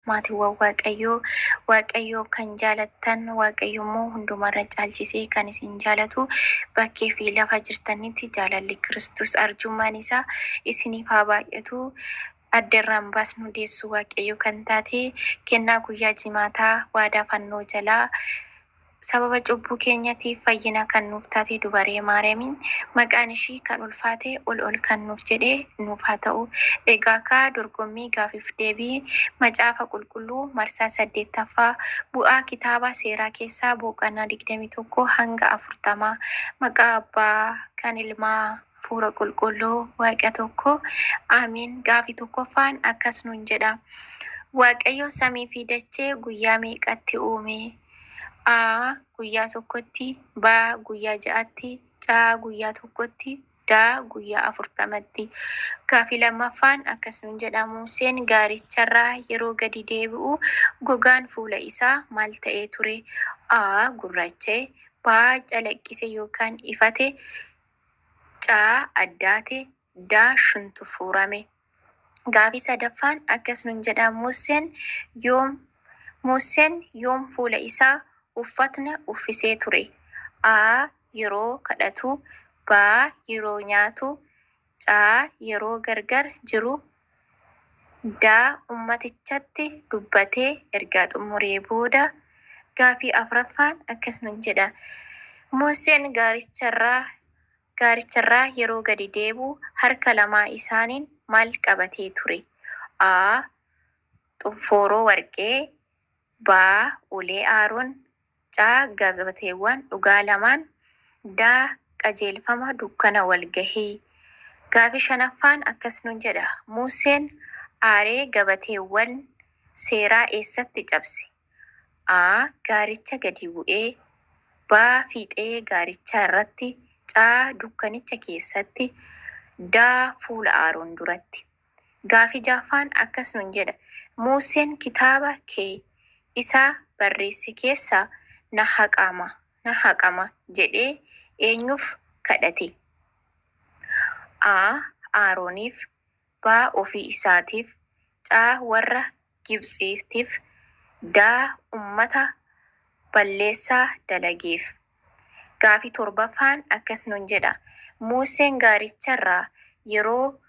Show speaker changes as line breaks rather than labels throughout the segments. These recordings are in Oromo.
maatiiwwan waaqayyoo kan jaalattan waaqayyoommoo hundumarra caalchisee kan isin jaalatu bakkee fi lafa jirtanitti jaalalli Kiristoos arjummaan isaa isiniif haa baay'atu. Addarraan baasnu deessu waaqayyo kan taate kennaa guyyaa jimaataa waadaa fannoo jalaa sababa cubbuu keenyatiif fayyina kan nuuf taate dubaree Maariyaamiin maqaan ishii kan ulfaate ol kan nuuf jedhee nuuf haa ta'u. Egaa kaa dorgommii gaafiif deebii macaafa qulqulluu marsaa 8ffaa bu'aa kitaaba seeraa keessaa boqonnaa 21 hanga 40 maqaa abbaa kan ilmaa Hafuura qulqulluu waaqa tokko amiin. Gaafii tokkoffaan akkas nuun jedha. Waaqayyo samii fi dachee guyyaa meeqatti uume? A guyyaa tokkotti, B guyyaa 6tti, C guyyaa tokkotti, D guyyaa 40tti. Gaafii lammaffaan akkas nuun jedha. Museen gaaricharraa yeroo gadi deebi'u gogaan fuula isaa maal ta'ee ture? A gurraacha'e, B calaqqise yookaan ifate, C addaate, D shunturfuurame. Gaafii sadaffaan akkas nuun jedha. Museen yoom fuula isaa uffatna uffisee ture? A yeroo kadhatu, B yeroo nyaatu, C yeroo gargar jiru, D ummatichatti dubbatee ergaa xumuree booda. Gaafii afuraffaan akkas nuun jedha. Museen gaaricharraa yeroo gadi deebi'u harka lamaa isaaniin maal qabatee ture? A xumfooroo warqee, B ulee Aaroon, C gabateewwan dhugaa lamaan, D qajeelfama dukkana walgahii. Gaafii shanaffaan akkas nuun jedha. Museen aaree gabateewwan seeraa eessatti cabse? A gaaricha gadi bu'ee, B fiixee gaarichaa irratti, C dukkanicha keessatti, D fuula Aaroon duratti. Gaafii ja'affaan akkas nuun jedha. Museen kitaaba kee isaa barreesse keessaa na haqama jedhee eenyuuf kadhate? A Aarooniif, B ofii isaatiif, C warra Gibxiitiif, D ummata balleessaa dalageef. Gaafii torbaffaan akkas nuun jedha. Museen gaaricharraa yeroo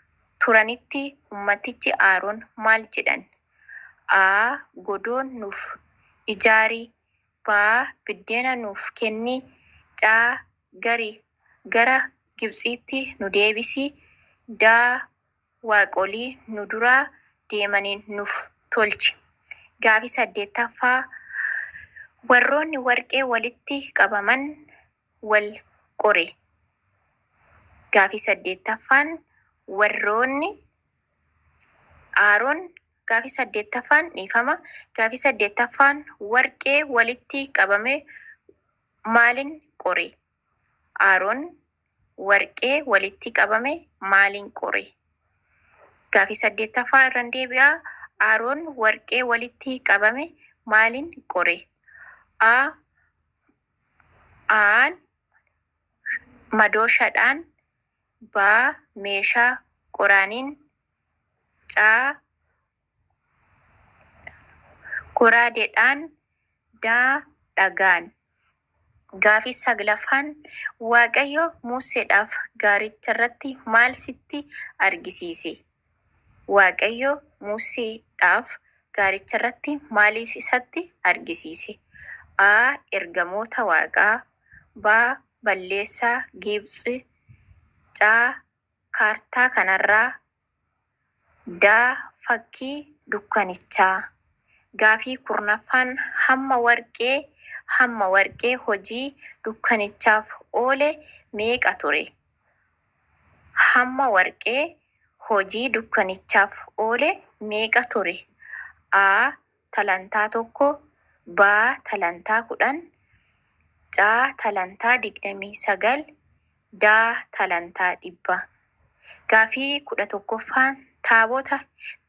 turanitti ummatichi Aaroon maal jedhan? A godoon nuuf ijaari, B biddeena nuuf kenni, C gara Gibxiitti nu deebisi, D waaqolii nu duraa deemaniin nuuf tolchi. Gaafii 8ffaa warroonni warqee walitti qabaman wal qore. Gaafii 8ffaan warroonni Aaroon. Gaafii 8ffaan dhiifama. Gaafii 8ffaan warqee walitti qabame maaliin qore? Aaroon warqee walitti qabame maaliin qore? Gaafii 8ffaa irraan deebi'aa. Aaroon warqee walitti qabame maaliin qore? A madooshaadhaan, B meeshaa qoraaniin, C goraadeedhaan, D dhagaan. Gaafii 9ffaan Waaqayyo Museedhaaf gaaricharratti maal sitti argisiise? Waaqayyo Museedhaaf gaaricharratti maaliif isatti argisiise? A ergamoota Waaqaa, B balleessaa Gibxi, C kaartaa kanarraa, D fakkii dukkanichaa. Gaafii 10ffaan hamma warqee hojii dukkanichaaf oole meeqa ture? Hamma warqee hojii dukkanichaaf oole meeqa ture? A talantaa 1, B talantaa 10, C talantaa 29, D talantaa 100. Gaafii 11ffaan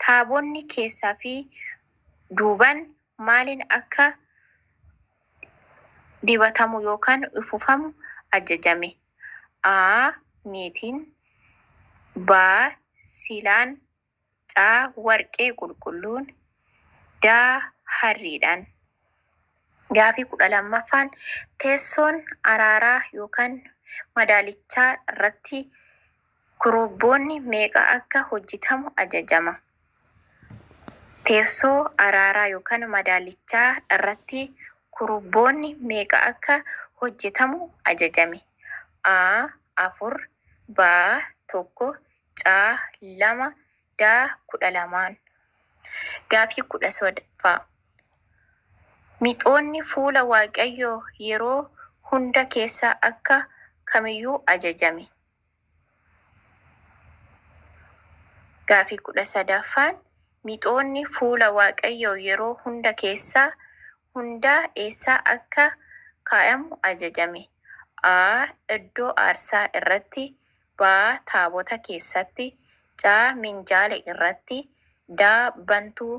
taabonni keessaa fi duuban maaliin akka dibatamu yookaan ufufamu ajajame? A meetiin, B silaan, C warqee qulqulluun, daa harriidhaan. Gaafii 12ffaan teessoon araaraa yookaan madaalichaa irratti kurubboonni meeqa akka hojjetamu ajajama. Teessoo araaraa yookaan madaalichaa irratti kurubboonni meeqa akka hojjetamu ajajame. A 4, B 1, C 2, D 12. Gaafii 13ffaa mixoonni fuula Waaqayyoo yeroo hunda keessa akka kamiyyuu ajajame. Gaafii 13ffaan mixoonni fuula Waaqayyoo yeroo hunda keessa hundaa eessa akka kaa'amu ajajame. A iddoo aarsaa irratti, B taabota keessatti, C minjaala irratti, D bantuu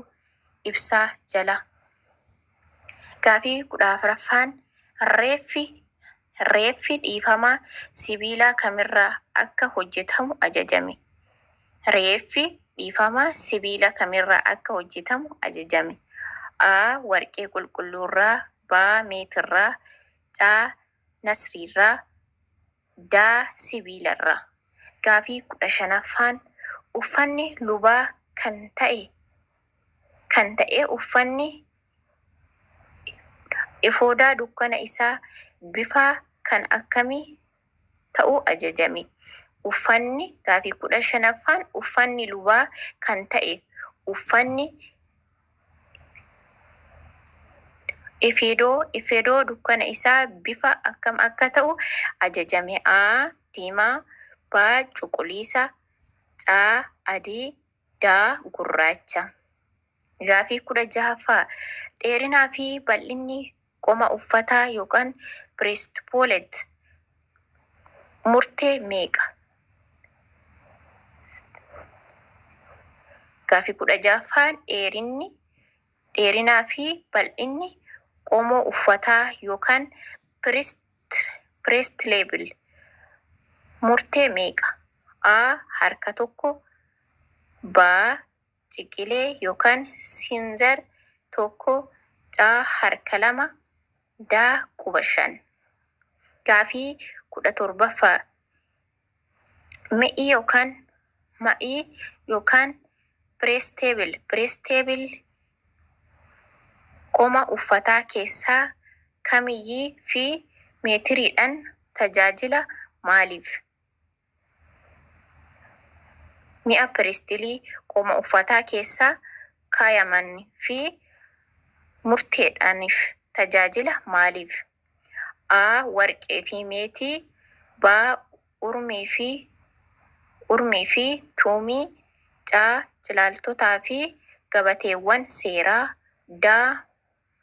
ibsaa jala. Gaafii 14ffaan reeffi dhiifamaa sibiila kamirraa akka hojjetamu ajajame. Reeffi dhiifamaa sibiila kamirraa akka hojjetamu ajajame. A warqee qulqulluurraa, B meetirraa, C nasriirraa, D sibiilarraa. Gaafii 15ffaan uffanni lubaa kan ta'e uffanni efoodaa dukkana isaa bifa kan akkamii ta'uu ajajame. Gaafii 15ffaan uffanni lubaa kan ta'e uffanni efedoo dukkana isaa bifa akkam akka ta'u ajajame. A diimaa, B cuquliisa, C adii, D gurraacha. Gaafii 16ffaa dheerinaa fi bal'inni qoma uffataa yookaan breastplate murtee meeqa? Gaafii 16ffaan dheerinaa fi bal'inni qomoo uffataa yookaan breastplate murtee meeqa? A harka 1, B ciqilee yookaan siinzar 1, C harka 2, D quba 5. Gaafii 17ffaa mi'i yookaan breastplate qoma uffataa keessaa kamiyyii fi meetiriidhaan tajaajila maaliif? Mi'a breastplate qoma uffataa keessaa kaayamanii fi murteedhaaniif tajaajila maaliif? A warqee fi meetii, B urmii fi tuumii, C cilaaltotaa fi gabateewwan seeraa, D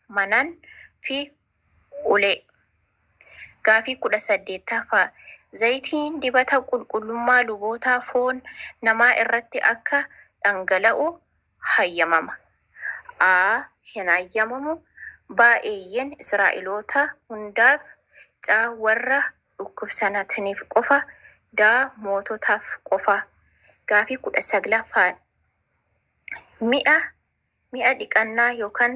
manan fi ulee. Gaafii 18ffaa zayitiin dibata qulqullummaa luboota foon namaa irratti akka dhangala'u hayyamama. A hin hayyamamu, B eeyyen Israa'eloota hundaaf, C warra dhukkubsataniif qofa, D moototaaf qofa. Gaafii 19ffaa mi'a dhiqannaa yookaan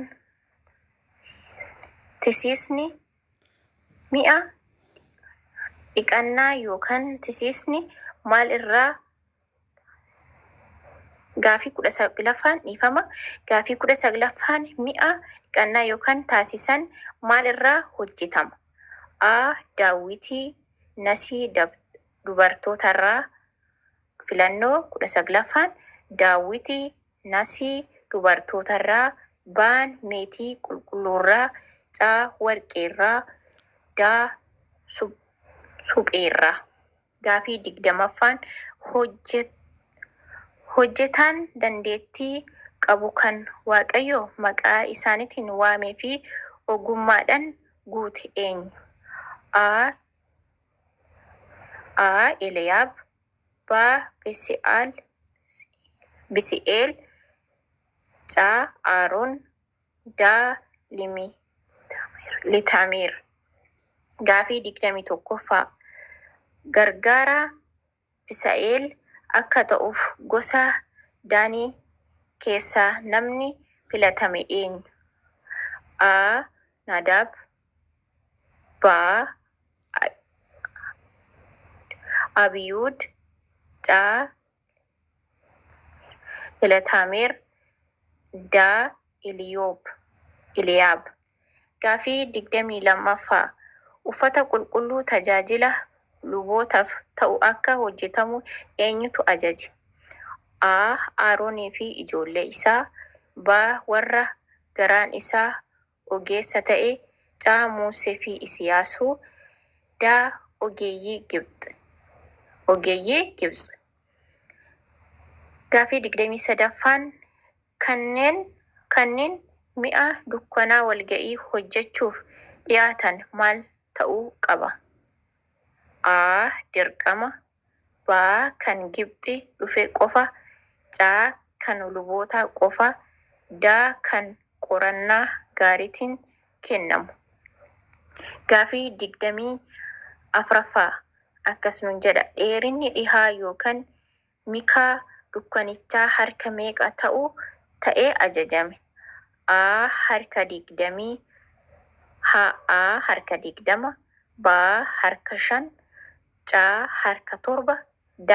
tisiisni maal irraa? Gaafii 19ffaan dhiifama. Gaafii 19ffaan mi'a dhiqannaa yookaan taasisan maal irraa hojjetama? A daawwitii nasii dubartootarraa. Filannoo 19ffaan daawwitii nasii dubartootarraa, B meetii qulqulluurraa, C warqeerraa, D supheerraa. Gaafii 20ffaan hojjetaan dandeettii qabu kan Waaqayyo maqaa isaaniitiin waamee fi ogummaadhaan guute eenyu? A Eliyaab, B Bisi'eel, C Aroon, D Litamiir. Gaafii 21ffaa gargaaraa Bisi'eel akka ta'uuf gosa Daanii keessaa namni filatame eenyu? A. Nadaab. B. Abiyuud. C. Filataameer. D. Eliyaab. Gaafii 22ffaa uffata qulqulluu tajaajila lubootaaf ta'u akka hojjetamu eenyutu ajaje? A. Aroonii fi ijoollee isaa. B. Warra garaan isaa ogeessa ta'e. C. Musee fi Isiyaasuu. D. Ogeeyyii Gibxi. Gaafii 23ffaan kanneen mi'a dukkanaa walga'ii hojjechuuf dhiyaatan maal ta'uu qaba? A. Dirqama. B. Kan Gibxi dhufe qofa. C. Kan lubootaa qofa. D. Kan qorannaa gaariitiin kennamu. Gaafii 24ffaa akkas nuun jedha. Dheerinni dhihaa yookaan mikaa dukkanichaa harka meeqa ta'ee ajajame? A. Harka 20. A. Harka 20. B. Harka 5. C. Harka 7. D.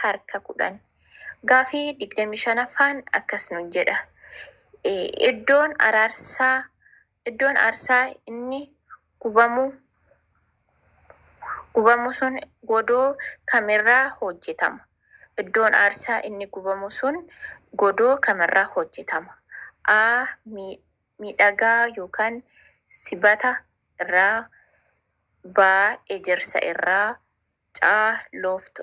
Harka 10. Gaafii 25ffaan akkas nuun jedha. Iddoon aarsaa inni gubamu sun godoo kamirraa hojjetama? Iddoon aarsaa inni gubamu sun godoo kamirraa hojjetama? A. Miidhagaa yookaan sibata irraa. B. Ejersa irraa. C.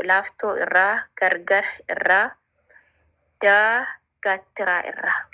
Laaftoo irraa. Gargar irraa. D. Gaattiraa irraa.